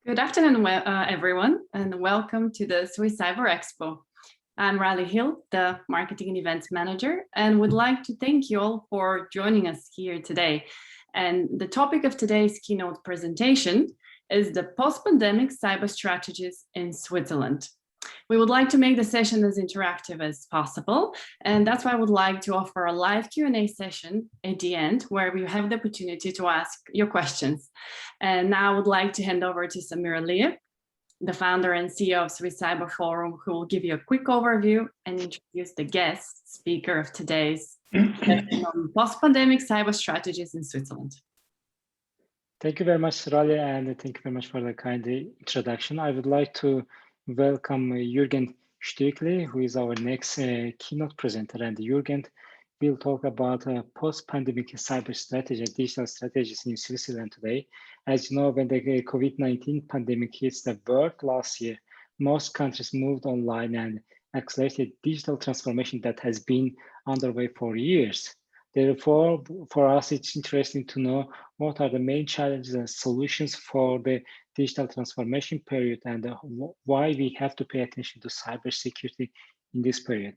Good afternoon, everyone, and welcome to the Swiss Cyber Expo. I'm Riley Hill, the Marketing and Events Manager, and would like to thank you all for joining us here today. And the topic of today's keynote presentation is the post-pandemic cyber strategies in Switzerland. We would like to make the session as interactive as possible, and that's why I would like to offer a live Q&A session at the end where we have the opportunity to ask your questions. And now I would like to hand over to Samira Lieb, the founder and CEO of Swiss Cyber Forum, who will give you a quick overview and introduce the guest speaker of today's session on post-pandemic cyber strategies in Switzerland. Thank you very much, Raleigh, and thank you very much for the kind introduction. I would like to welcome Juergen Stueckle, who is our next keynote presenter. And Juergen will talk about post-pandemic cyber strategy and digital strategies in Switzerland today. As you know, when the COVID-19 pandemic hits the world last year, most countries moved online and accelerated digital transformation that has been underway for years. Therefore, for us, it's interesting to know what are the main challenges and solutions for the digital transformation period and why we have to pay attention to cybersecurity in this period.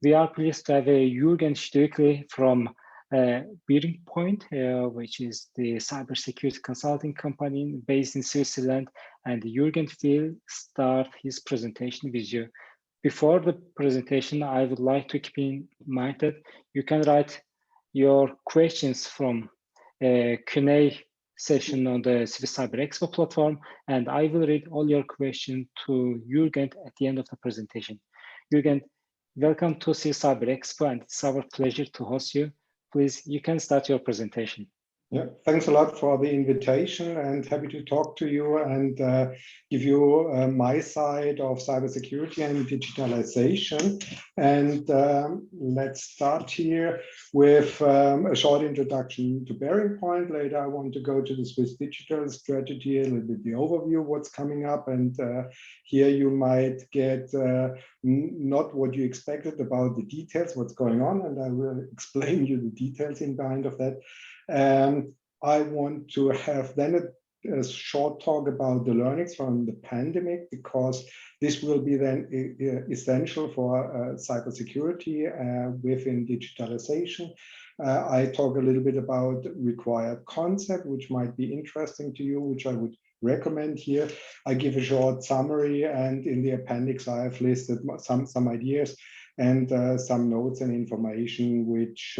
We are pleased to have Juergen Stueckle from BearingPoint, which is the cybersecurity consulting company based in Switzerland. And Juergen will start his presentation with you. Before the presentation, I would like to keep in mind that you can write your questions from Q&A session on the Swiss Cyber Expo platform, and I will read all your questions to Juergen at the end of the presentation. Juergen, welcome to Swiss Cyber Expo, and it's our pleasure to host you. Please, you can start your presentation. Yeah, thanks a lot for the invitation, and happy to talk to you and give you my side of cybersecurity and digitalization. And let's start here with a short introduction to BearingPoint. Later, I want to go to the Swiss digital strategy, a little bit the overview of what's coming up. And here you might get not what you expected about the details, what's going on, and I will explain you the details behind of that. I want to have then a short talk about the learnings from the pandemic, because this will be then essential for cybersecurity within digitalization. I talk a little bit about required concept, which might be interesting to you, which I would recommend here. I give a short summary, and in the appendix I have listed some ideas and some notes and information which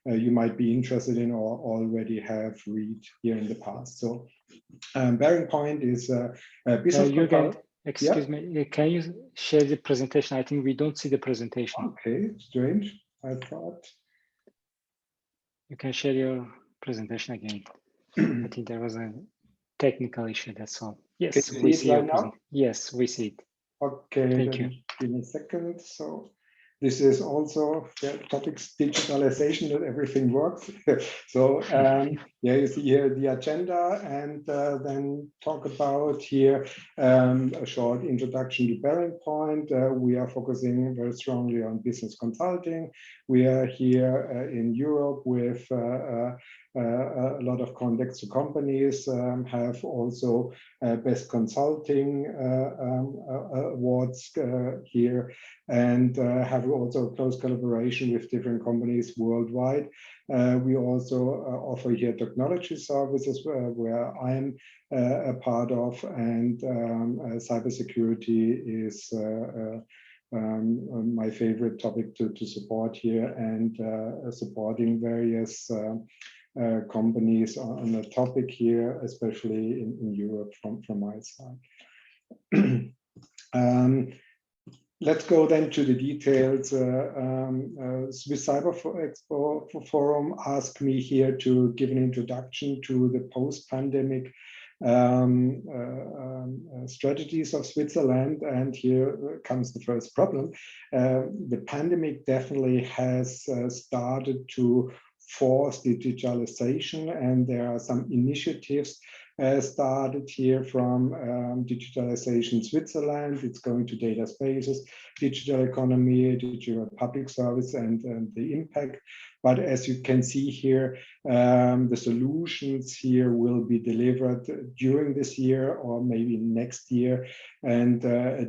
you might be interested in or already have read here in the past. So BearingPoint is a business excuse me, can you share the presentation? I think we don't see the presentation. Okay, strange. I thought. You can share your presentation again. I think there was a technical issue, that's all. Yes, we see it now. Yes, we see it. Okay, thank you. Give me a second. So this is also topics digitalization, that everything works. So yeah, you see here the agenda, and then talk about here a short introduction to BearingPoint. We are focusing very strongly on business consulting. We are here in Europe with a lot of contacts to companies, have also best consulting awards here, and have also close collaboration with different companies worldwide. We also offer here technology services where I'm a part of, and cybersecurity is my favorite topic to support here, and supporting various companies on the topic here, especially in Europe from my side. Let's go then to the details. Swiss Cyber Expo Forum asked me here to give an introduction to the post-pandemic strategies of Switzerland, and here comes the first problem. The pandemic definitely has started to force digitalization, and there are some initiatives started here from Digitalization Switzerland. It's going to data spaces, digital economy, digital public service, and the impact. But as you can see here, the solutions here will be delivered during this year or maybe next year, and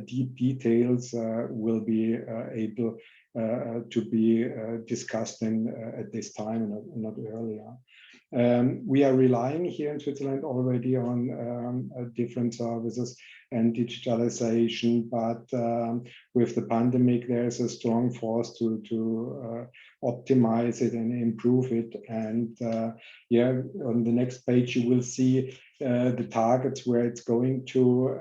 deep details will be able to be discussed at this time and not earlier. We are relying here in Switzerland already on different services and digitalization, but with the pandemic, there's a strong force to optimize it and improve it. And yeah, on the next page, you will see the targets where it's going to.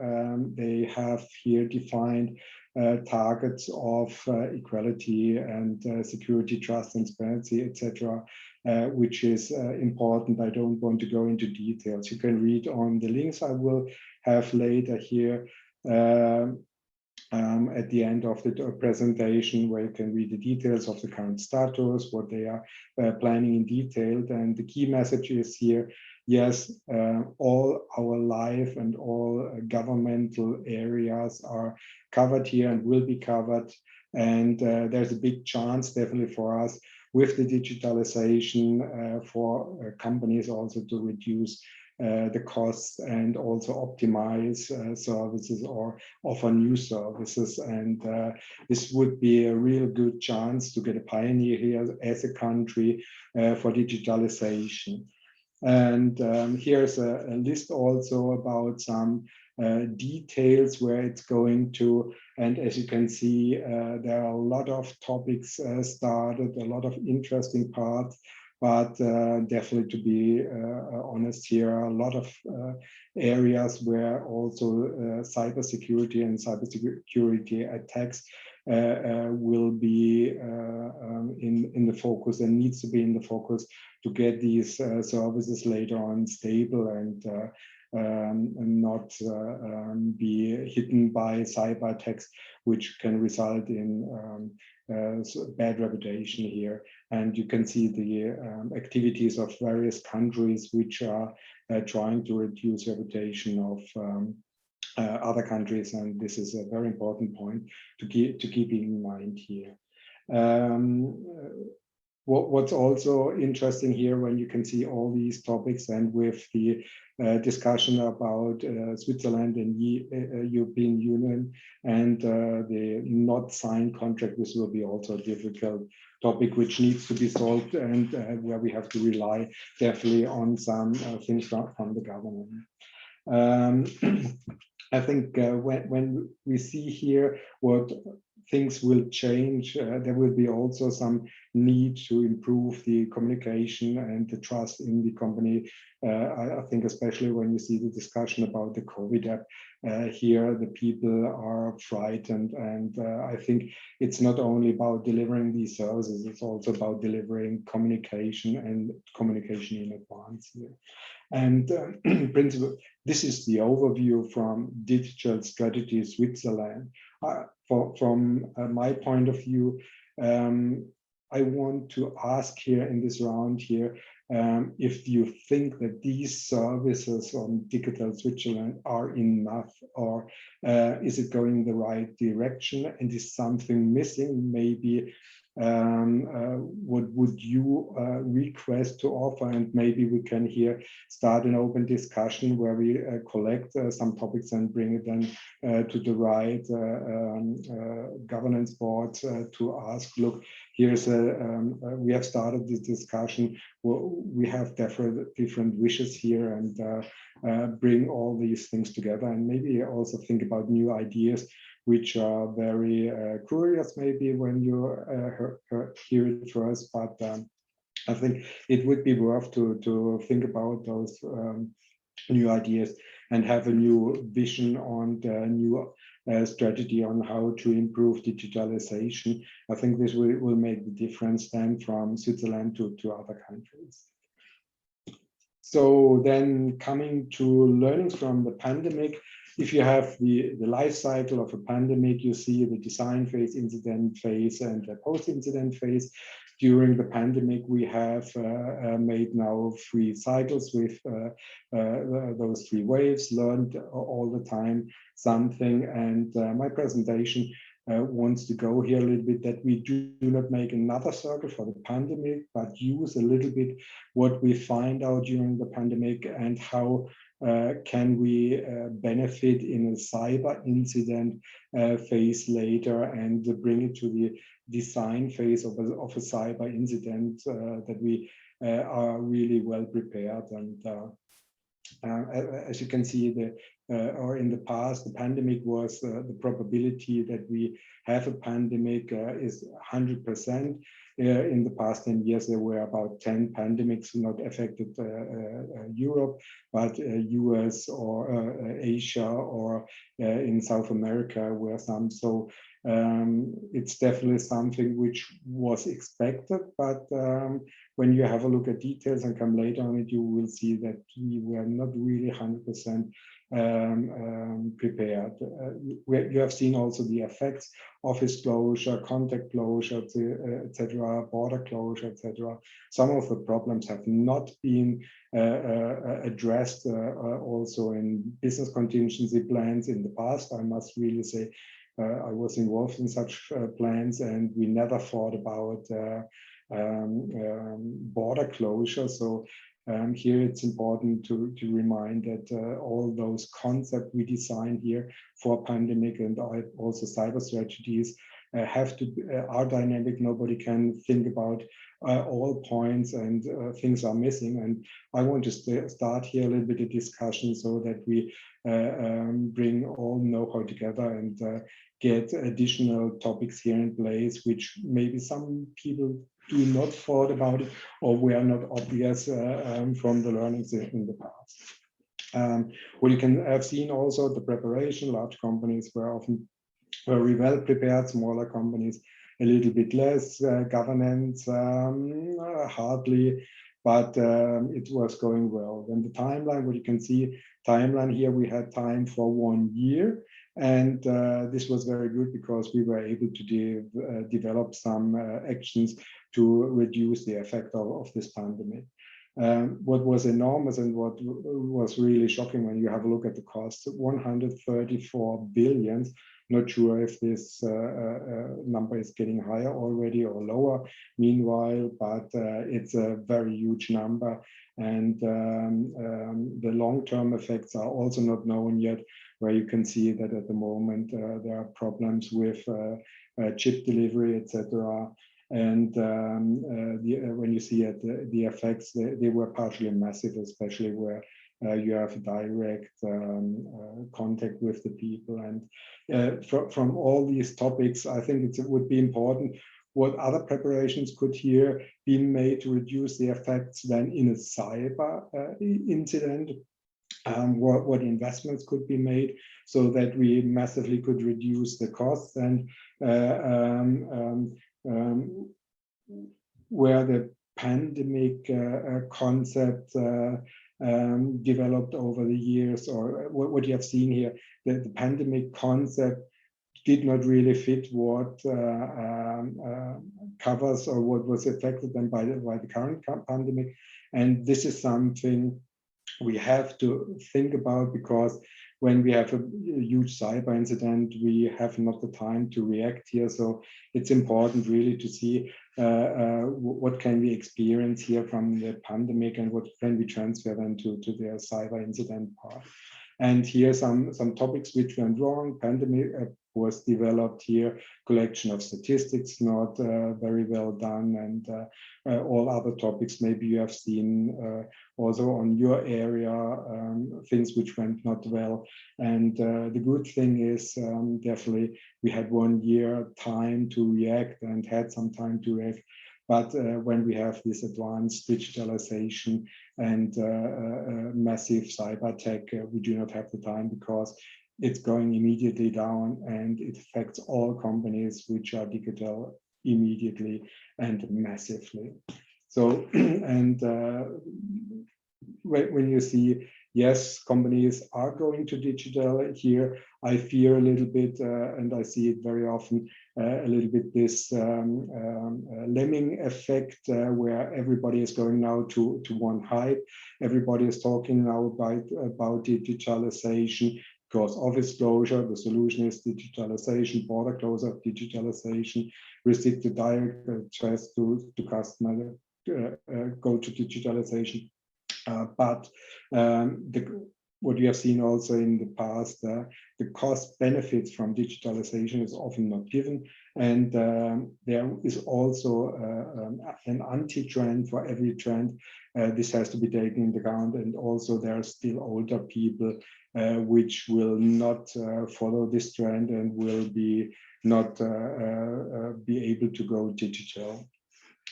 They have here defined targets of equality and security, trust, transparency, etc., which is important. I don't want to go into details. You can read on the links I will have later here at the end of the presentation, where you can read the details of the current status, what they are planning in detail. And the key message is here, yes, all our life and all governmental areas are covered here and will be covered. And there's a big chance definitely for us with the digitalization for companies also to reduce the costs and also optimize services or offer new services. And this would be a real good chance to get a pioneer here as a country for digitalization. And here's a list also about some details where it's going to. And as you can see, there are a lot of topics started, a lot of interesting parts. But definitely, to be honest, here are a lot of areas where also cybersecurity and cybersecurity attacks will be in the focus and needs to be in the focus to get these services later on stable and not be hidden by cyber attacks, which can result in bad reputation here. And you can see the activities of various countries which are trying to reduce reputation of other countries, and this is a very important point to keep in mind here. What's also interesting here, when you can see all these topics and with the discussion about Switzerland and European Union and the not signed contract, this will be also a difficult topic which needs to be solved, and where we have to rely definitely on some things from the government. I think when we see here what things will change, there will be also some need to improve the communication and the trust in the company. I think especially when you see the discussion about the COVID app, here the people are frightened, and I think it's not only about delivering these services, it's also about delivering communication and communication in advance here. And in principle, this is the overview from Digital Strategy Switzerland. From my point of view, I want to ask here in this round here, if you think that these services on Digital Switzerland are enough, or is it going in the right direction, and is something missing? Maybe what would you request to offer? And maybe we can here start an open discussion where we collect some topics and bring it then to the right governance board to ask, look, here's we have started this discussion. We have different wishes here, and bring all these things together, and maybe also think about new ideas which are very curious maybe when you hear it first, but I think it would be worth to think about those new ideas and have a new vision on the new strategy on how to improve digitalization. I think this will make the difference then from Switzerland to other countries. So then coming to learnings from the pandemic, if you have the life cycle of a pandemic, you see the design phase, incident phase, and the post-incident phase. during the pandemic, we have made now 3 cycles with those 3 waves, learned all the time something. And my presentation wants to go here a little bit that we do not make another circle for the pandemic, but use a little bit what we find out during the pandemic and how can we benefit in a cyber incident phase later and bring it to the design phase of a cyber incident that we are really well prepared. And as you can see, or in the past, the pandemic was the probability that we have a pandemic is 100%. In the past 10 years, there were about 10 pandemics not affected Europe, but US or Asia or in South America were some. So it's definitely something which was expected, but when you have a look at details and come later on it, you will see that we were not really 100% prepared. You have seen also the effects: office closure, contact closure, etc., border closure, etc. Some of the problems have not been addressed also in business contingency plans in the past. I must really say I was involved in such plans, and we never thought about border closure. So here it's important to remind that all those concepts we design here for pandemic and also cyber strategies have to are dynamic. Nobody can think about all points, and things are missing. And I want to start here a little bit of discussion so that we bring all know-how together and get additional topics here in place, which maybe some people do not thought about it or were not obvious from the learnings in the past. What you can have seen also, the preparation: large companies were often very well prepared, smaller companies a little bit less, governance hardly, but it was going well. Then the timeline, what you can see, timeline here, we had time for 1 year. And this was very good because we were able to develop some actions to reduce the effect of this pandemic. What was enormous and what was really shocking when you have a look at the costs, 134 billion. Not sure if this number is getting higher already or lower meanwhile, but it's a very huge number. And the long-term effects are also not known yet, where you can see that at the moment there are problems with chip delivery, etc. And when you see the effects, they were partially massive, especially where you have direct contact with the people. And from all these topics, I think it would be important what other preparations could here be made to reduce the effects then in a cyber incident. What investments could be made so that we massively could reduce the costs, and where the pandemic concept developed over the years, or what you have seen here, that the pandemic concept did not really fit what covers or what was affected then by the current pandemic. And this is something we have to think about, because when we have a huge cyber incident, we have not the time to react here. So it's important really to see what can we experience here from the pandemic and what can we transfer then to the cyber incident part. And here some topics which went wrong. Pandemic was developed here, collection of statistics not very well done, and all other topics maybe you have seen also on your area, things which went not well. And the good thing is definitely we had 1 year time to react and had some time to react. But when we have this advanced digitalization and massive cyber attack, we do not have the time, because it's going immediately down and it affects all companies which are digital immediately and massively. So, and when you see yes, companies are going to digital. Here, I fear a little bit, and I see it very often, a little bit this lemming effect, where everybody is going now to one hype. Everybody is talking now about digitalization. Because office closure, the solution is digitalization, border closure, digitalization, restricted direct access to customer, go to digitalization. But what we have seen also in the past, the cost benefits from digitalization is often not given. And there is also an anti-trend for every trend. This has to be taken into account. And also there are still older people which will not follow this trend and will be not be able to go digital.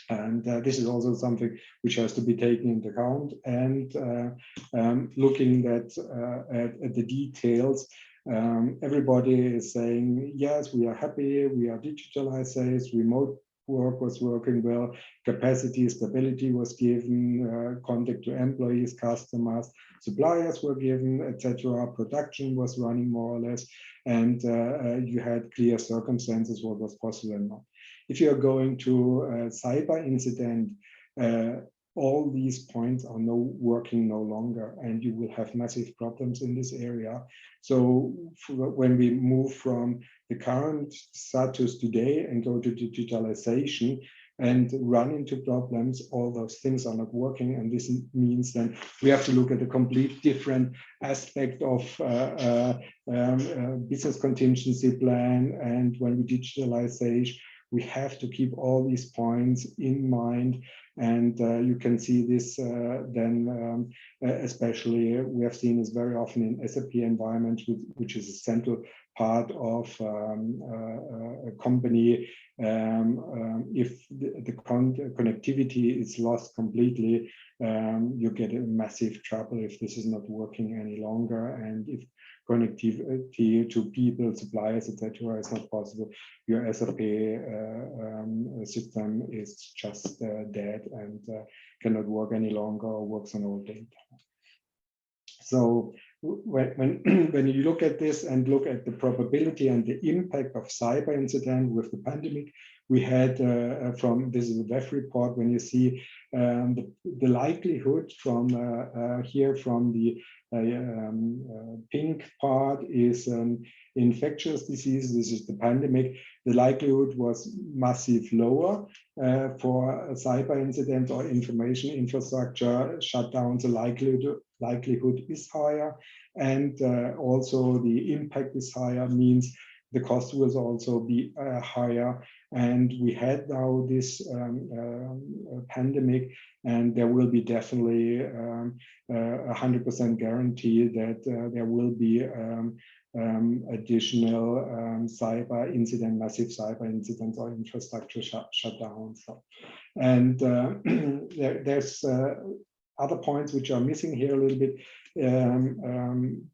And this is also something which has to be taken into account. And looking at the details, everybody is saying, yes, we are happy, we are digitalized, remote work was working well, capacity, stability was given, contact to employees, customers, suppliers were given, etc. Production was running more or less, and you had clear circumstances what was possible and not. If you are going to a cyber incident, all these points are working no longer, and you will have massive problems in this area. So when we move from the current status today and go to digitalization and run into problems, all those things are not working. And this means then we have to look at a complete different aspect of business contingency plan. And when we digitalize, we have to keep all these points in mind. And you can see this then, especially we have seen this very often in SAP environments, which is a central part of a company. If the connectivity is lost completely, you get a massive trouble if this is not working any longer. And if connectivity to people, suppliers, etc. is not possible, your SAP system is just dead and cannot work any longer or works on old data. So when you look at this and look at the probability and the impact of cyber incident with the pandemic, we had from this is a WEF report, when you see the likelihood from here from the pink part is infectious disease. This is the pandemic. The likelihood was massive lower for a cyber incident or information infrastructure shutdown. The likelihood is higher, and also the impact is higher, means the cost will also be higher. And we had now this pandemic, and there will be definitely 100% guarantee that there will be additional cyber incident, massive cyber incidents or infrastructure shutdowns. And there's other points which are missing here a little bit,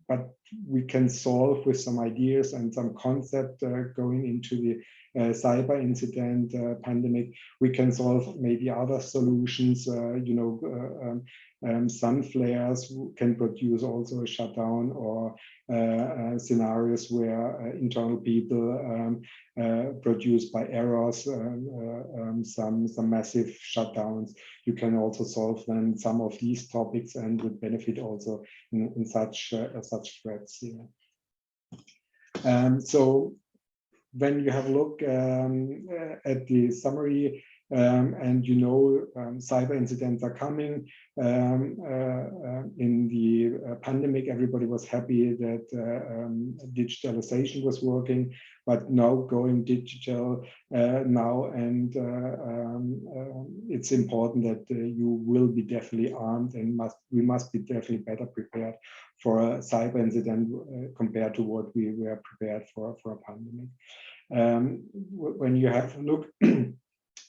but we can solve with some ideas and some concept going into the cyber incident pandemic. We can solve maybe other solutions, sun flares can produce also a shutdown, or scenarios where internal people produce by errors some massive shutdowns. You can also solve then some of these topics and would benefit also in such threats here. So when you have a look at the summary, and cyber incidents are coming. In the pandemic, everybody was happy that digitalization was working, but now going digital now, and it's important that you will be definitely armed, and we must be definitely better prepared for a cyber incident compared to what we were prepared for a pandemic. When you have a look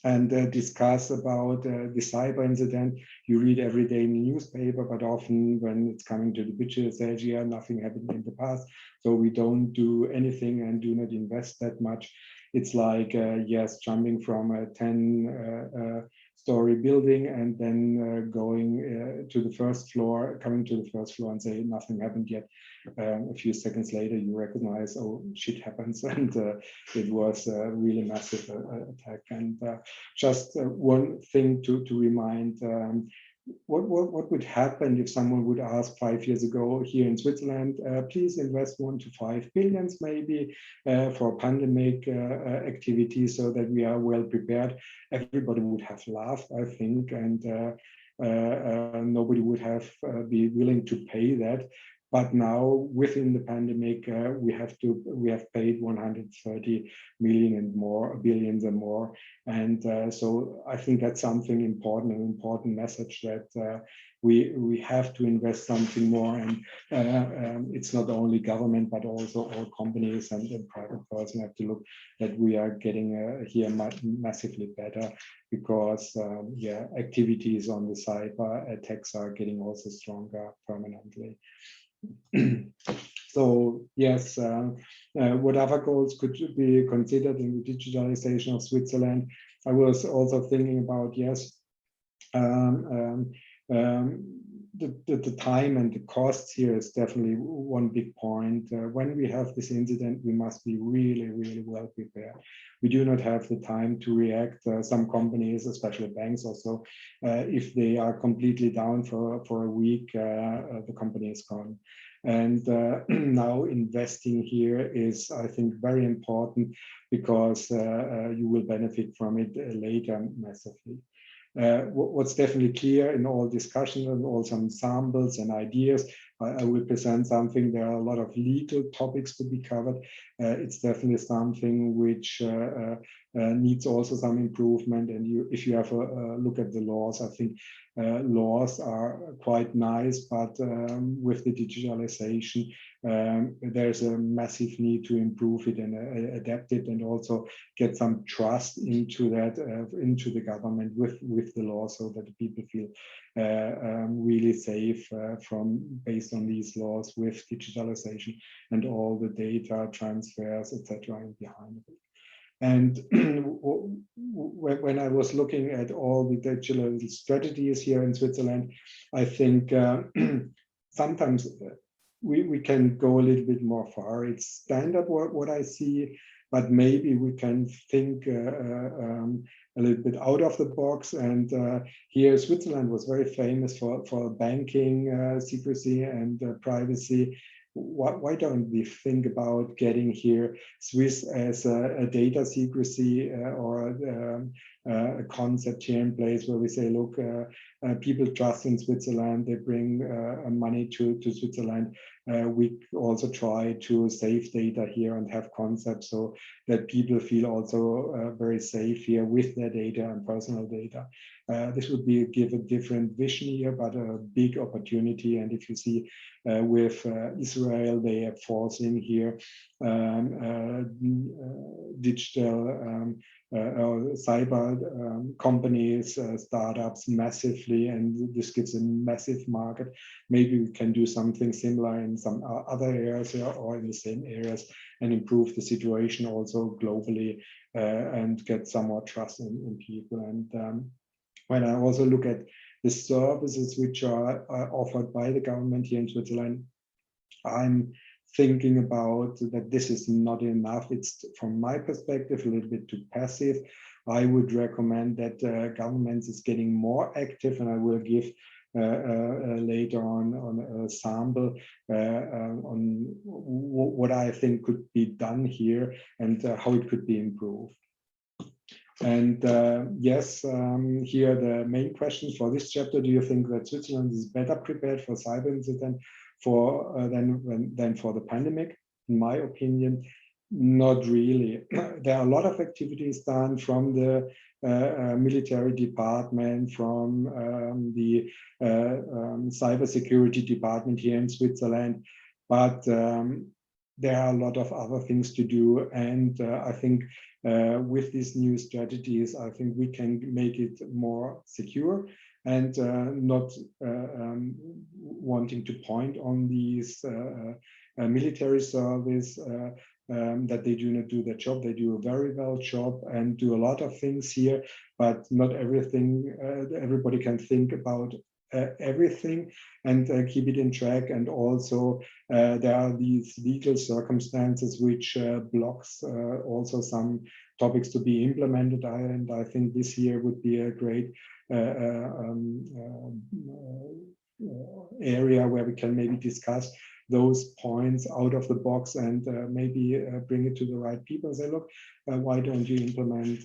and discuss about the cyber incident, you read every day in the newspaper, but often when it's coming to the budget, says, yeah, nothing happened in the past, so we don't do anything and do not invest that much. It's like, yes, jumping from 10 story building and then going to the first floor, coming to the first floor and say nothing happened yet. A few seconds later, you recognize, oh, shit happens, and it was a really massive attack. And just one thing to remind. What would happen if someone would ask 5 years ago here in Switzerland, please invest 1 to 5 billions maybe for pandemic activities so that we are well prepared? Everybody would have laughed, I think, and nobody would have be willing to pay that. But now, within the pandemic, we have paid 130 million and more, billions and more, and so I think that's something important, an important message that we have to invest something more, and it's not only government but also all companies and private person have to look that we are getting here massively better because activities on the cyber attacks are getting also stronger permanently. So yes, what other goals could be considered in the digitalization of Switzerland? I was also thinking about, yes, the time and the costs here is definitely one big point. When we have this incident, we must be really, really well prepared. We do not have the time to react. Some companies, especially banks also, if they are completely down for a week, the company is gone. And now investing here is, I think, very important because you will benefit from it later massively. What's definitely clear in all discussions and all some samples and ideas, I will present something. There are a lot of legal topics to be covered. It's definitely something which needs also some improvement. And if you have a look at the laws, I think laws are quite nice, but with the digitalization, there's a massive need to improve it and adapt it, and also get some trust into that, into the government with the law, so that the people feel really safe based on these laws with digitalization and all the data transfers, etc. behind it. And when I was looking at all the digital strategies here in Switzerland, I think sometimes we can go a little bit more far. It's standard what I see, but maybe we can think a little bit out of the box. And here Switzerland was very famous for banking secrecy and privacy. Why don't we think about getting here Swiss as a data secrecy or a concept here in place where we say, look, people trust in Switzerland, they bring money to Switzerland. We also try to save data here and have concepts so that people feel also very safe here with their data and personal data. This would give a different vision here, but a big opportunity. And if you see with Israel, they are forcing here digital cyber companies, startups massively, and this gives a massive market. Maybe we can do something similar in some other areas or in the same areas and improve the situation also globally and get some more trust in people. And when I also look at the services which are offered by the government here in Switzerland, I'm thinking about that this is not enough. It's, from my perspective, a little bit too passive. I would recommend that governments is getting more active, and I will give later on a sample on what I think could be done here and how it could be improved. And yes, here the main questions for this chapter: do you think that Switzerland is better prepared for cyber incident than for the pandemic? In my opinion, not really. There are a lot of activities done from the military department, from the cybersecurity department here in Switzerland, but there are a lot of other things to do. And I think with these new strategies, I think we can make it more secure and not wanting to point on these military service, that they do not do their job. They do a very well job and do a lot of things here, but not everything. Everybody can think about everything and keep it in track. And also there are these legal circumstances which blocks also some topics to be implemented. And I think this year would be a great area where we can maybe discuss those points out of the box and maybe bring it to the right people and say, look, why don't you implement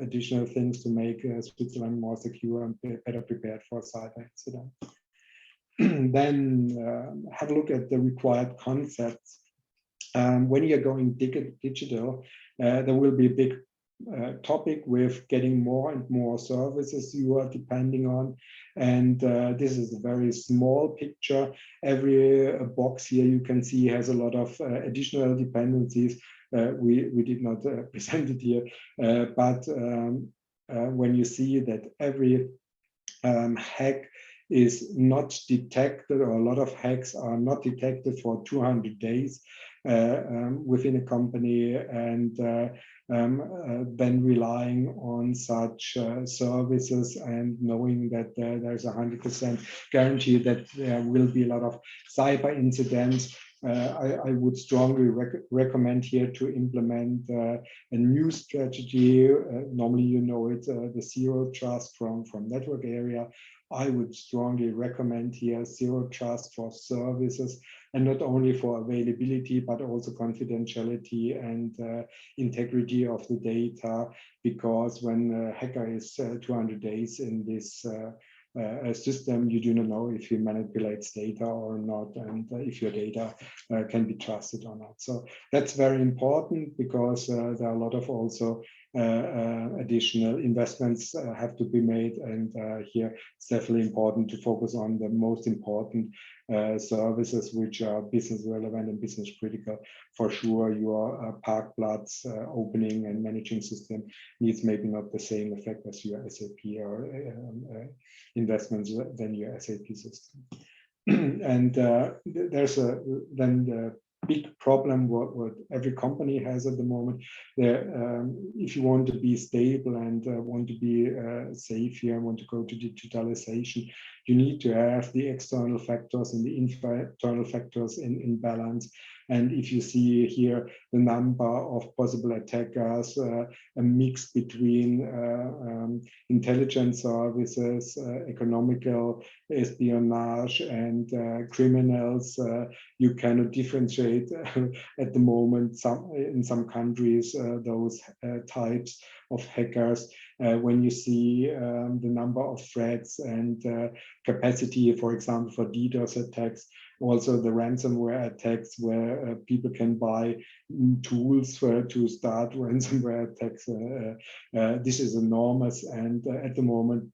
additional things to make Switzerland more secure and better prepared for a cyber incident? Then have a look at the required concepts. When you're going digital, there will be a big topic with getting more and more services you are depending on. And this is a very small picture. Every box here you can see has a lot of additional dependencies. We did not present it here, but when you see that every hack is not detected, or a lot of hacks are not detected for 200 days within a company, and then relying on such services and knowing that there's 100% guarantee that there will be a lot of cyber incidents, I would strongly recommend here to implement a new strategy. Normally, you know it, the zero trust from network area. I would strongly recommend here zero trust for services, and not only for availability, but also confidentiality and integrity of the data, because when a hacker is 200 days in this system, you do not know if he manipulates data or not, and if your data can be trusted or not. So that's very important, because there are a lot of also additional investments have to be made, and here it's definitely important to focus on the most important services which are business relevant and business critical. For sure, your park plots opening and managing system needs maybe not the same effect as your SAP or investments than your SAP system. And there's then the big problem what every company has at the moment. If you want to be stable and want to be safe here and want to go to digitalization, you need to have the external factors and the internal factors in balance. And if you see here the number of possible attackers, a mix between intelligence services, economical espionage, and criminals, you cannot differentiate at the moment. In some countries, those types of hackers. When you see the number of threats and capacity, for example, for DDoS attacks, also the ransomware attacks, where people can buy tools to start ransomware attacks. This is enormous, and at the moment,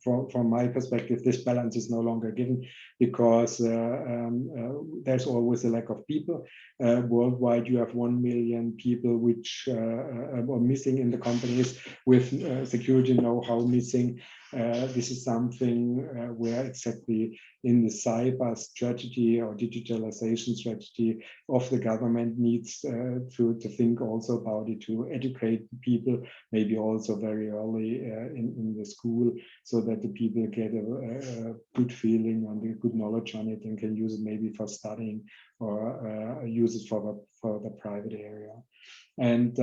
from my perspective, this balance is no longer given, because there's always a lack of people. Worldwide, you have 1 million people which are missing in the companies with security know-how missing. This is something where exactly in the cyber strategy or digitalization strategy of the government needs to think also about it, to educate people, maybe also very early in the school, so that the people get a good feeling and a good knowledge on it and can use it maybe for studying or use it for the private area. And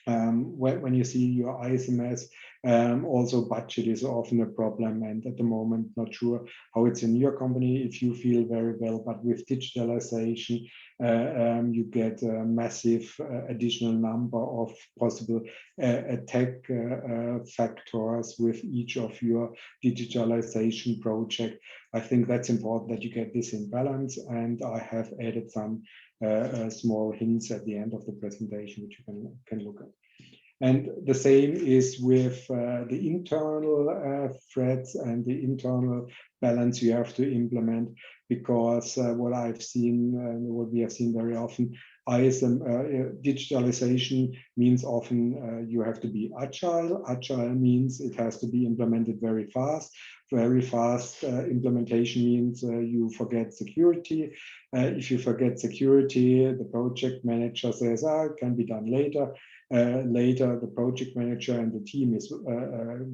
when you see your ISMS, also budget is often a problem, and at the moment not sure how it's in your company. If you feel very well, but with digitalization you get a massive additional number of possible attack factors with each of your digitalization project. I think that's important that you get this in balance, and I have added some small hints at the end of the presentation which you can look at. And the same is with the internal threats and the internal balance you have to implement. because what I've seen and what we have seen very often, ISM digitalization means often you have to be agile. Agile means it has to be implemented very fast. Very fast implementation means you forget security. If you forget security, the project manager says, it can be done later. Later, the project manager and the team is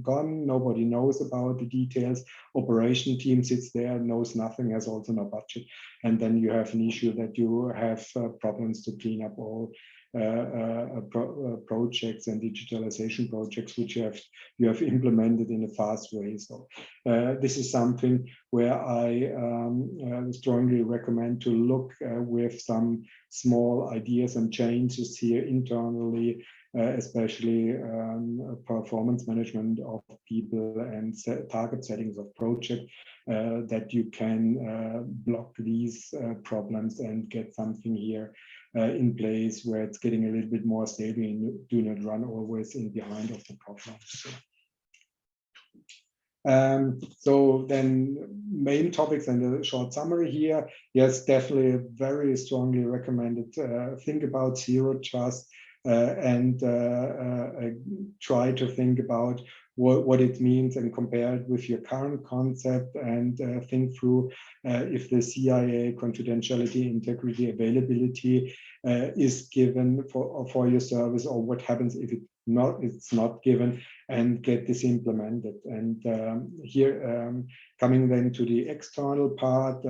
gone. Nobody knows about the details. Operation team sits there, knows nothing, has also no budget. And then you have an issue that you have problems to clean up all projects and digitalization projects which you have implemented in a fast way. So this is something where I strongly recommend to look with some small ideas and changes here internally, especially performance management of people and target settings of project, that you can block these problems and get something here in place where it's getting a little bit more stable and do not run always in behind of the problems. So then main topics and a short summary here. Yes, definitely very strongly recommended. Think about zero trust and try to think about what it means and compare it with your current concept and think through if the CIA confidentiality, integrity, availability is given for your service, or what happens if it's not given, and get this implemented. And here coming then to the external part,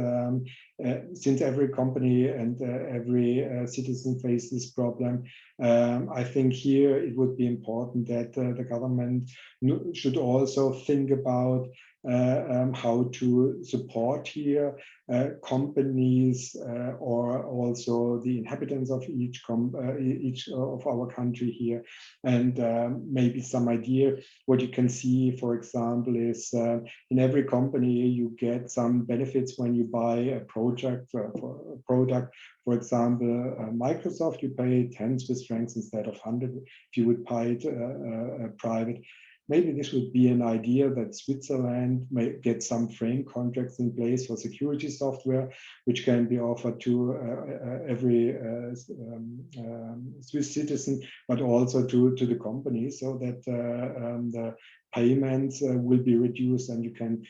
since every company and every citizen faces this problem, I think here it would be important that the government should also think about how to support here companies or also the inhabitants of each of our country here, and maybe some idea. What you can see, for example, is in every company you get some benefits when you buy a product. For example, Microsoft, you pay 10 Swiss francs instead of 100 if you would buy it private. Maybe this would be an idea that Switzerland may get some frame contracts in place for security software, which can be offered to every Swiss citizen, but also to the companies, so that the payments will be reduced, and you can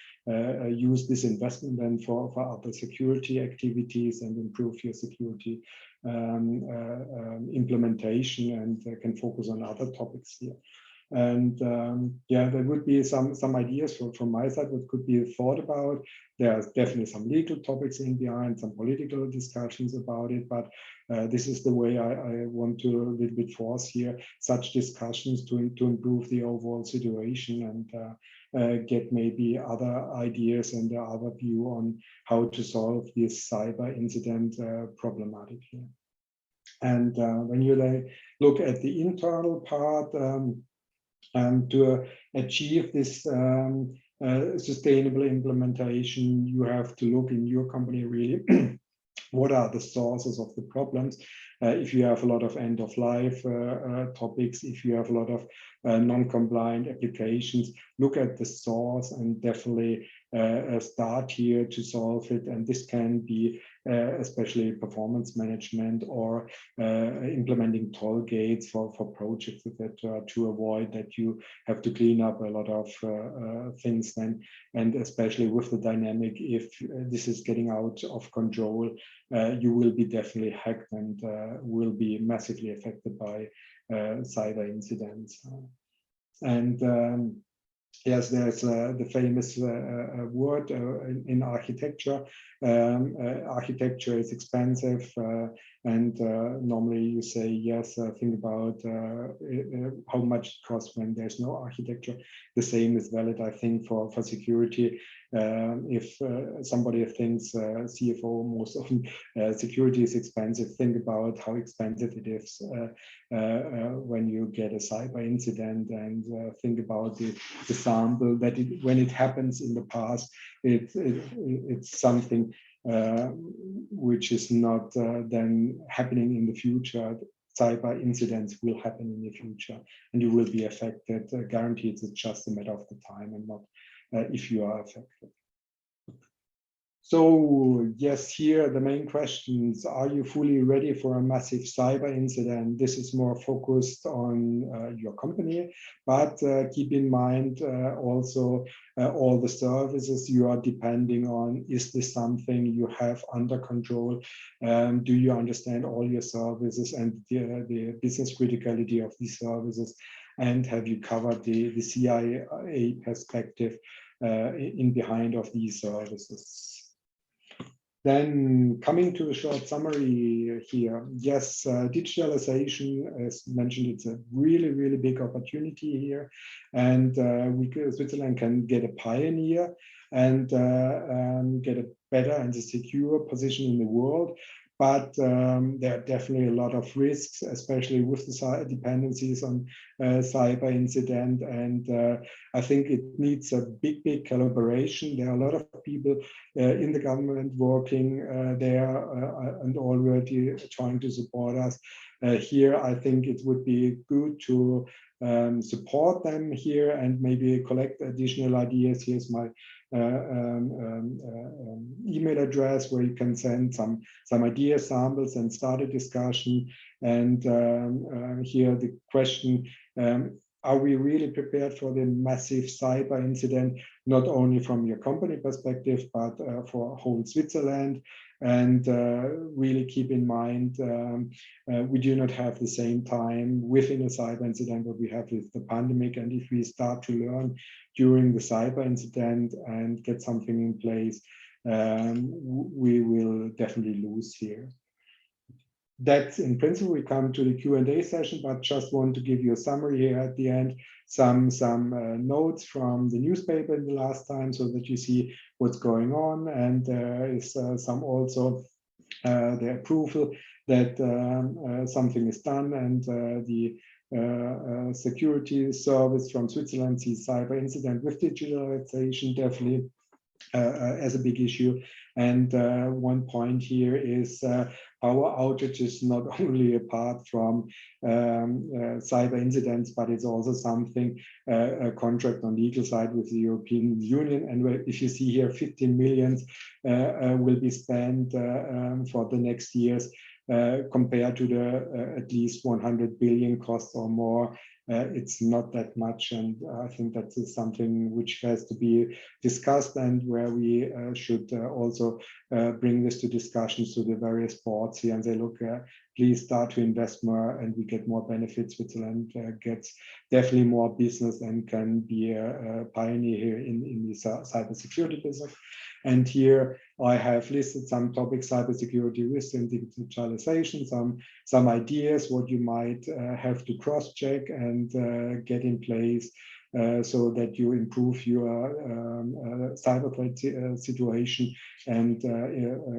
use this investment then for other security activities and improve your security implementation, and can focus on other topics here. And yeah, there would be some ideas from my side that could be thought about. There's definitely some legal topics in behind, some political discussions about it, but this is the way I want to a little bit force here such discussions to improve the overall situation, and get maybe other ideas and other view on how to solve this cyber incident problematic here. And when you look at the internal part, to achieve this sustainable implementation, you have to look in your company really what are the sources of the problems. If you have a lot of end-of-life topics, if you have a lot of non-compliant applications, look at the source and definitely start here to solve it. And this can be especially performance management or implementing toll gates for projects, etc., to avoid that you have to clean up a lot of things then. And especially with the dynamic, if this is getting out of control, you will be definitely hacked and will be massively affected by cyber incidents. And yes, there's the famous word in architecture. Architecture is expensive, and normally you say, yes, think about how much it costs when there's no architecture. The same is valid, I think, for security. If somebody thinks CFO most often security is expensive, think about how expensive it is when you get a cyber incident, and think about the sample that when it happens in the past, it's something which is not then happening in the future. Cyber incidents will happen in the future, and you will be affected. Guaranteed, it's just a matter of the time and not if you are affected. So yes, here the main questions: are you fully ready for a massive cyber incident? This is more focused on your company, but keep in mind also all the services you are depending on. Is this something you have under control? Do you understand all your services and the business criticality of these services? And have you covered the CIA perspective in behind of these services? Then coming to a short summary here, yes, digitalization, as mentioned, it's a really, really big opportunity here, and Switzerland can get a pioneer and get a better and a secure position in the world. But there are definitely a lot of risks, especially with the dependencies on cyber incident. And I think it needs a big, big collaboration. There are a lot of people in the government working there and already trying to support us. Here, I think it would be good to support them here and maybe collect additional ideas. Here's my email address where you can send some idea samples and start a discussion. And here the question, are we really prepared for the massive cyber incident, not only from your company perspective, but for whole Switzerland? And really keep in mind, we do not have the same time within a cyber incident what we have with the pandemic. And if we start to learn during the cyber incident and get something in place, we will definitely lose here. That's in principle. We come to the Q&A session, but just want to give you a summary here at the end, some notes from the newspaper in the last time so that you see what's going on. And there is some also the approval that something is done, and the security service from Switzerland sees cyber incident with digitalization definitely as a big issue. And one point here is power outages not only apart from cyber incidents, but it's also something, a contract on legal side with the European Union. And if you see here, 15 million will be spent for the next years compared to the at least 100 billion cost or more. It's not that much, and I think that is something which has to be discussed, and where we should also bring this to discussions to the various boards here and say, look, please start to invest more, and we get more benefits. Switzerland gets definitely more business and can be a pioneer here in the cybersecurity business. And here I have listed some topics: cybersecurity risk and digitalization, some ideas what you might have to cross-check and get in place so that you improve your cyber threat situation and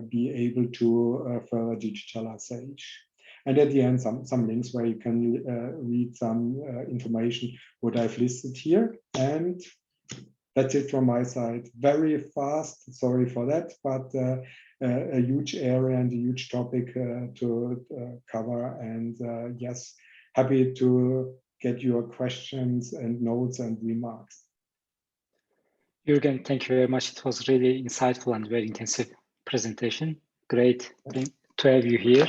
be able to further digitalization. And at the end, some links where you can read some information what I've listed here. And that's it from my side. Very fast, sorry for that, but a huge area and a huge topic to cover. And yes, happy to get your questions and notes and remarks. Juergen, thank you very much. It was really insightful and very intensive presentation. Great to have you here.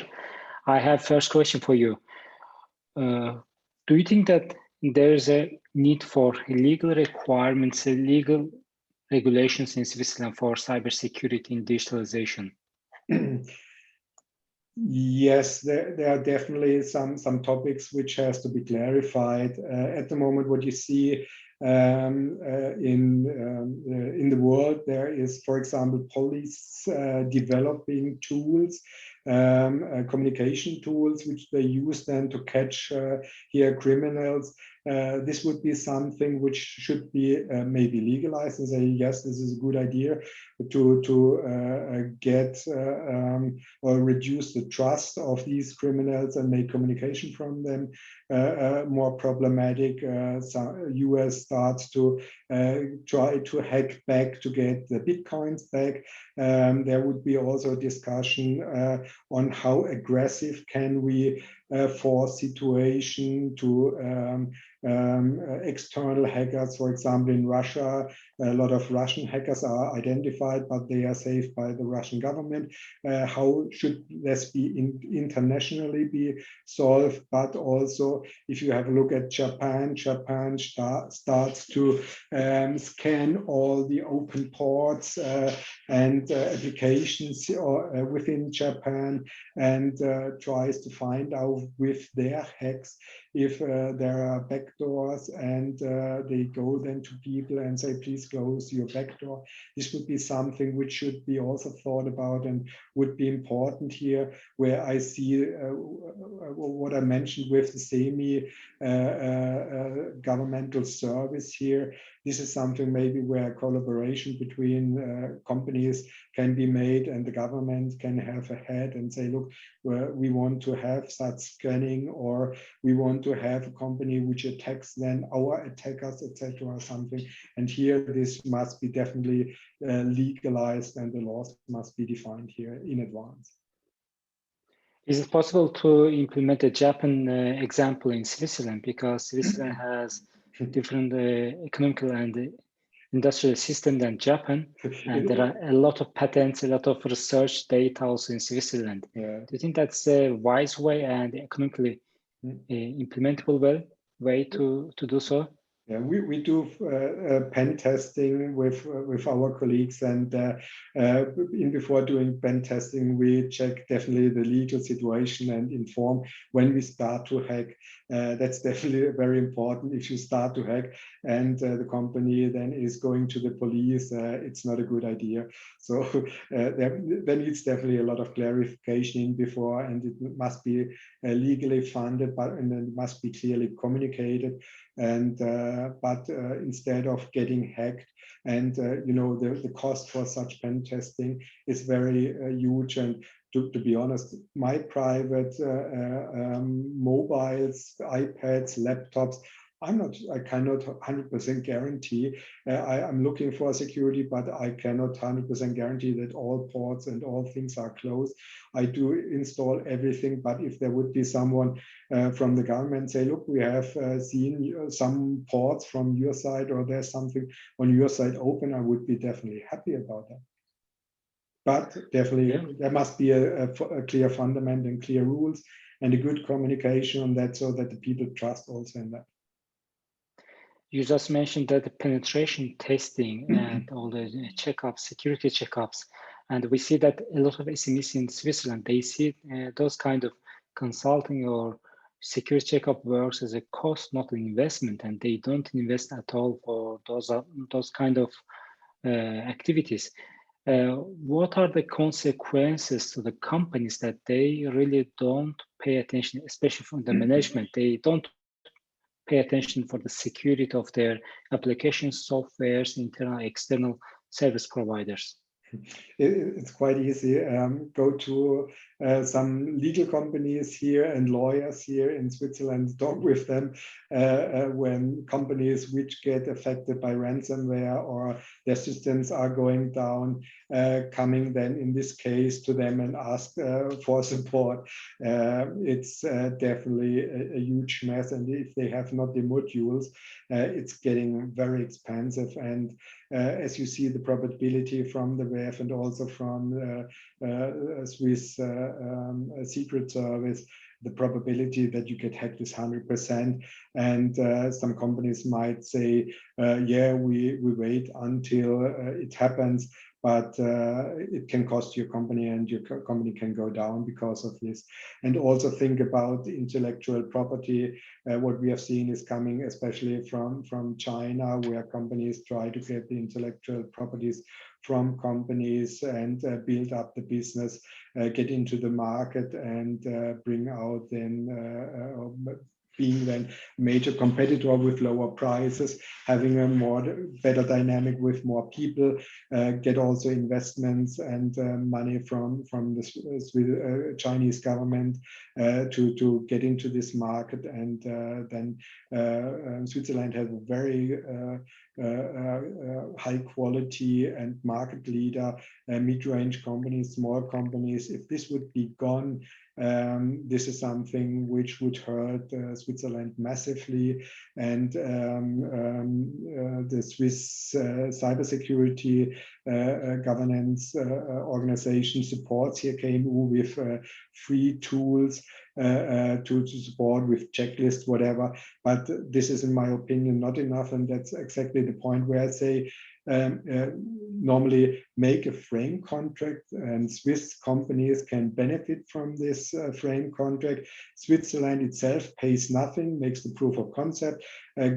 I have first question for you. Do you think that there's a need for legal requirements, legal regulations in Switzerland for cybersecurity and digitalization? Yes, there are definitely some topics which has to be clarified. At the moment, what you see in the world, there is, for example, police developing tools, communication tools, which they use then to catch here criminals. This would be something which should be maybe legalized and say, yes, this is a good idea to get or reduce the trust of these criminals and make communication from them more problematic. US starts to try to hack back to get the bitcoins back. There would be also a discussion on how aggressive can we force situation to external hackers. For example, in Russia, a lot of Russian hackers are identified, but they are saved by the Russian government. How should this be internationally be solved? But also, if you have a look at Japan, Japan starts to scan all the open ports and applications within Japan, and tries to find out with their hacks if there are backdoors, and they go then to people and say, please close your backdoor. This would be something which should be also thought about and would be important here, where I see what I mentioned with the semi-governmental service here. This is something maybe where collaboration between companies can be made, and the government can have a head and say, look, we want to have such scanning, or we want to have a company which attacks then our attackers, etc. something. And here this must be definitely legalized, and the laws must be defined here in advance. Is it possible to implement a Japan example in Switzerland? Because Switzerland has different economical and industrial system than Japan, and there are a lot of patents, a lot of research data also in Switzerland. Yeah. Do you think that's a wise way and economically implementable way to do so? Yeah, we do pen testing with our colleagues, and before doing pen testing, we check definitely the legal situation and inform when we start to hack. That's definitely very important. If you start to hack and the company then is going to the police, it's not a good idea. So there needs definitely a lot of clarification before, and it must be legally funded, and then it must be clearly communicated. And but instead of getting hacked, and the cost for such pen testing is very huge. And to be honest, my private mobiles, iPads, laptops, I cannot 100% guarantee. I'm looking for security, but I cannot 100% guarantee that all ports and all things are closed. I do install everything, but if there would be someone from the government say, look, we have seen some ports from your side, or there's something on your side open, I would be definitely happy about that. But definitely there must be a clear fundament and clear rules and a good communication on that, so that the people trust also in that. You just mentioned that the penetration testing and all the checkups, security checkups, and we see that a lot of SMEs in Switzerland, they see those kind of consulting or security checkup works as a cost, not an investment, and they don't invest at all for those kind of activities. What are the consequences to the companies that they really don't pay attention, especially from the management? They don't pay attention for the security of their applications, softwares, internal, external service providers. It's quite easy. Go to some legal companies here and lawyers here in Switzerland, talk with them when companies which get affected by ransomware or their systems are going down, coming then in this case to them and ask for support. It's definitely a huge mess, and if they have not the modules, it's getting very expensive. And as you see, the probability from the WEF and also from Swiss Secret Service, the probability that you get hacked is 100%. And some companies might say, yeah, we wait until it happens, but it can cost your company, and your company can go down because of this. And also think about the intellectual property. What we have seen is coming especially from China, where companies try to get the intellectual properties from companies and build up the business, get into the market, and bring out then being then major competitor with lower prices, having a better dynamic with more people, get also investments and money from the Chinese government to get into this market. And then Switzerland has a very high quality and market leader mid-range companies, small companies. If this would be gone, this is something which would hurt Switzerland massively, and the Swiss cybersecurity governance organization supports here KMU with free tools to support with checklists, whatever. But this is, in my opinion, not enough, and that's exactly the point where I say normally make a frame contract, and Swiss companies can benefit from this frame contract. Switzerland itself pays nothing, makes the proof of concept,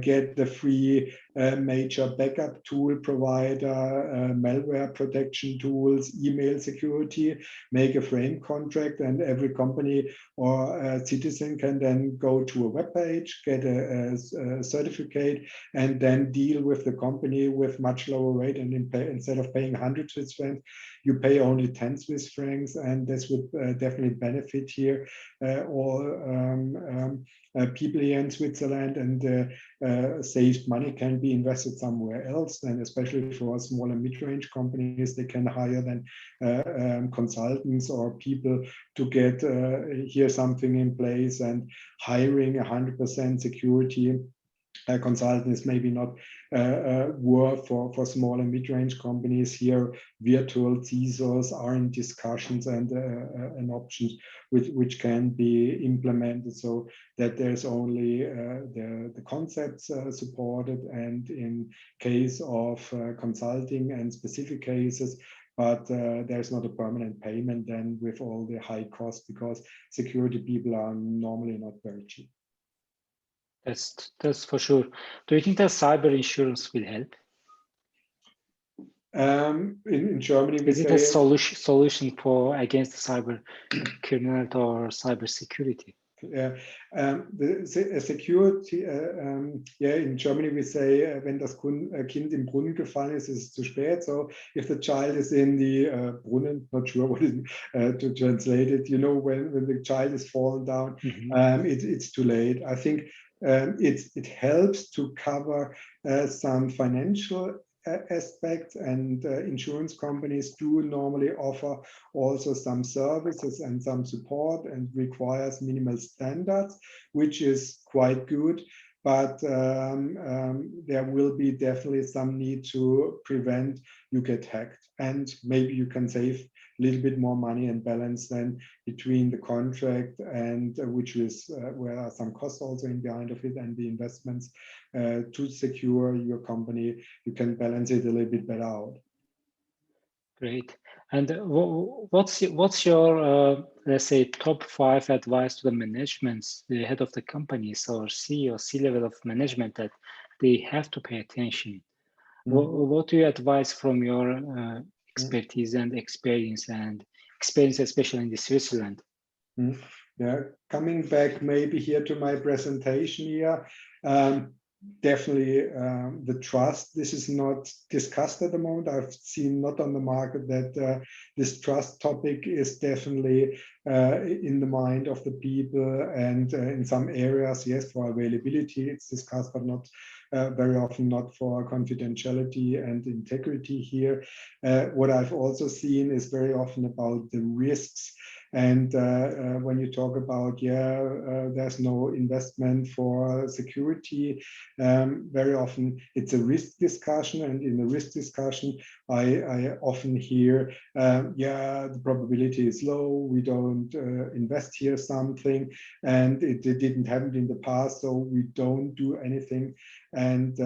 get the free major backup tool provider, malware protection tools, email security, make a frame contract, and every company or citizen can then go to a web page, get a certificate, and then deal with the company with much lower rate. And instead of paying 100 Swiss francs, you pay only 10 Swiss francs, and this would definitely benefit here all people here in Switzerland, and saved money can be invested somewhere else. And especially for small and mid-range companies, they can hire then consultants or people to get here something in place, and hiring 100% security consultant is maybe not worth for small and mid-range companies. Here virtual CISOs are in discussions and an option which can be implemented, so that there's only the concepts supported, and in case of consulting and specific cases, but there's not a permanent payment then with all the high costs, because security people are normally not very cheap. That's for sure. Do you think that cyber insurance will help? In Germany, we is it a solution for against cyber criminality or cyber security? Yeah, the security. Yeah, in Germany we say, wenn das Kind im Brunnen gefallen ist, ist es zu spät. So if the child is in the Brunnen, not sure what is to translate it. You know, when the child is fallen down, it's too late. I think it helps to cover some financial aspects, and insurance companies do normally offer also some services and some support, and requires minimal standards, which is quite good. But there will be definitely some need to prevent you get hacked, and maybe you can save a little bit more money and balance then between the contract and which is where are some costs also in behind of it, and the investments to secure your company. You can balance it a little bit better out. Great. And what's your let's say top 5 advice to the management, the head of the companies or CEO, C-level of management, that they have to pay attention? What do you advise from your expertise and experience especially in Switzerland? Yeah, coming back maybe here to my presentation here, definitely the trust. This is not discussed at the moment. I've seen not on the market that this trust topic is definitely in the mind of the people, and in some areas, yes, for availability it's discussed, but not very often not for confidentiality and integrity here. What I've also seen is very often about the risks. And when you talk about, there's no investment for security, very often it's a risk discussion. And in the risk discussion, I often hear, the probability is low, we don't invest here something, and it didn't happen in the past, so we don't do anything. And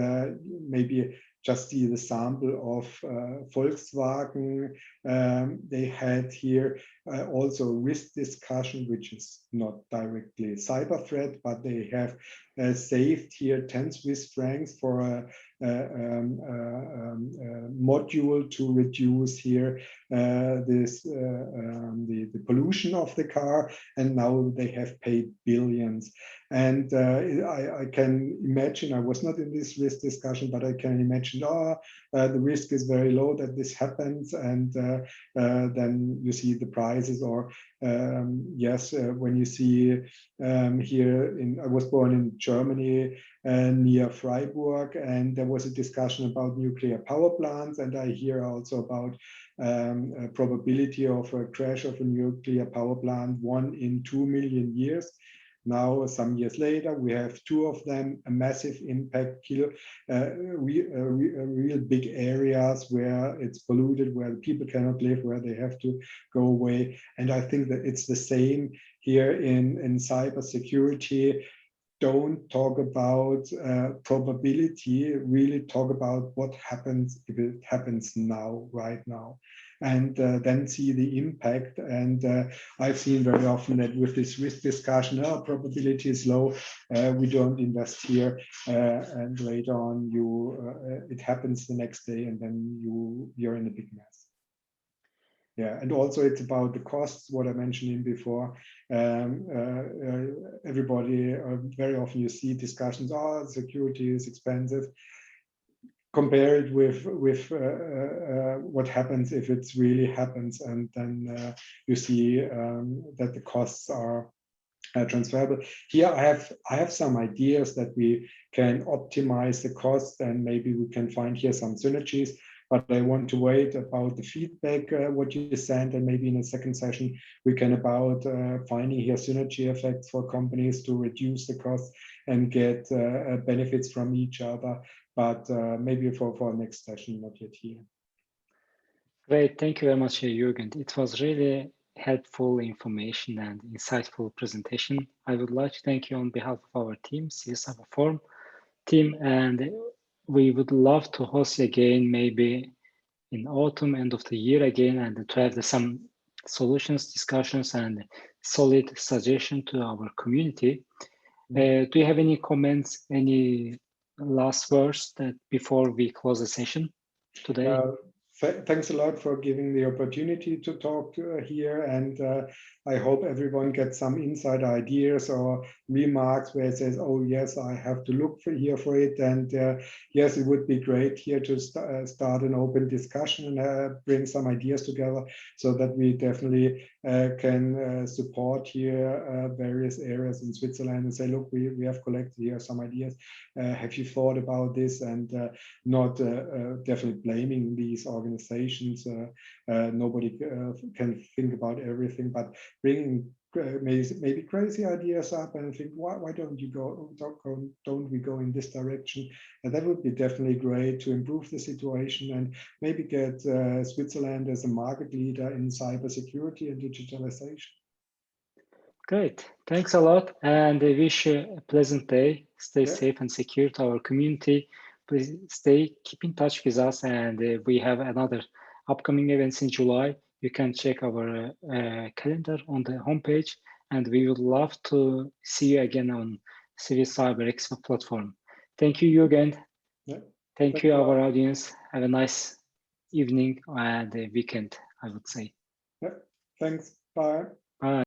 maybe just see the sample of Volkswagen. They had here also risk discussion, which is not directly cyber threat, but they have saved here 10 Swiss francs for a module to reduce here the the pollution of the car, and now they have paid billions. And I can imagine, I was not in this risk discussion, but I can imagine, the risk is very low that this happens, and then you see the prices, or when you see I was born in Germany, near Freiburg, and there was a discussion about nuclear power plants, and I hear also about a probability of a crash of a nuclear power plant 1 in 2 million years. Now, some years later, we have 2 of them, a massive impact, real big areas where it's polluted, where people cannot live, where they have to go away. And I think that it's the same here in cybersecurity. Don't talk about probability, really talk about what happens if it happens now, right now, and then see the impact. And I've seen very often that with this risk discussion, probability is low, we don't invest here, and later on it happens the next day, and then you're in a big mess. Yeah, and also it's about the costs, what I mentioned before. Everybody, very often you see discussions, security is expensive. Compare it with what happens if it really happens, and then you see that the costs are transferable. Here I have some ideas that we can optimize the cost, and maybe we can find here some synergies. But I want to wait about the feedback, what you send, and maybe in a second session we can about finding here synergy effects for companies to reduce the cost and get benefits from each other. But maybe for our next session, not yet here. Great, thank you very much, Juergen. It was really helpful information and insightful presentation. I would like to thank you on behalf of our team, CSAPA Forum team, and we would love to host you again, maybe in autumn, end of the year again, and to have some solutions, discussions, and solid suggestion to our community. Do you have any comments, any last words that before we close the session today? Thanks a lot for giving the opportunity to talk here, and I hope everyone gets some inside ideas or remarks where it says, oh yes, I have to look for it, and yes, it would be great here to start an open discussion and bring some ideas together, so that we definitely can support here various areas in Switzerland and say, look, we have collected here some ideas. Have you thought about this? And not definitely blaming these organizations. Nobody can think about everything, but bringing maybe crazy ideas up and think, why don't we go in this direction? And that would be definitely great to improve the situation and maybe get Switzerland as a market leader in cybersecurity and digitalization. Great, thanks a lot, and I wish you a pleasant day. Stay safe and secure to our community. Please keep in touch with us, and we have another upcoming events in July. You can check our calendar on the homepage, and we would love to see you again on Swiss Cyber Expo platform. Thank you, Juergen. Thank you, our audience. Have a nice evening and weekend, I would say. Thanks. Bye. Bye.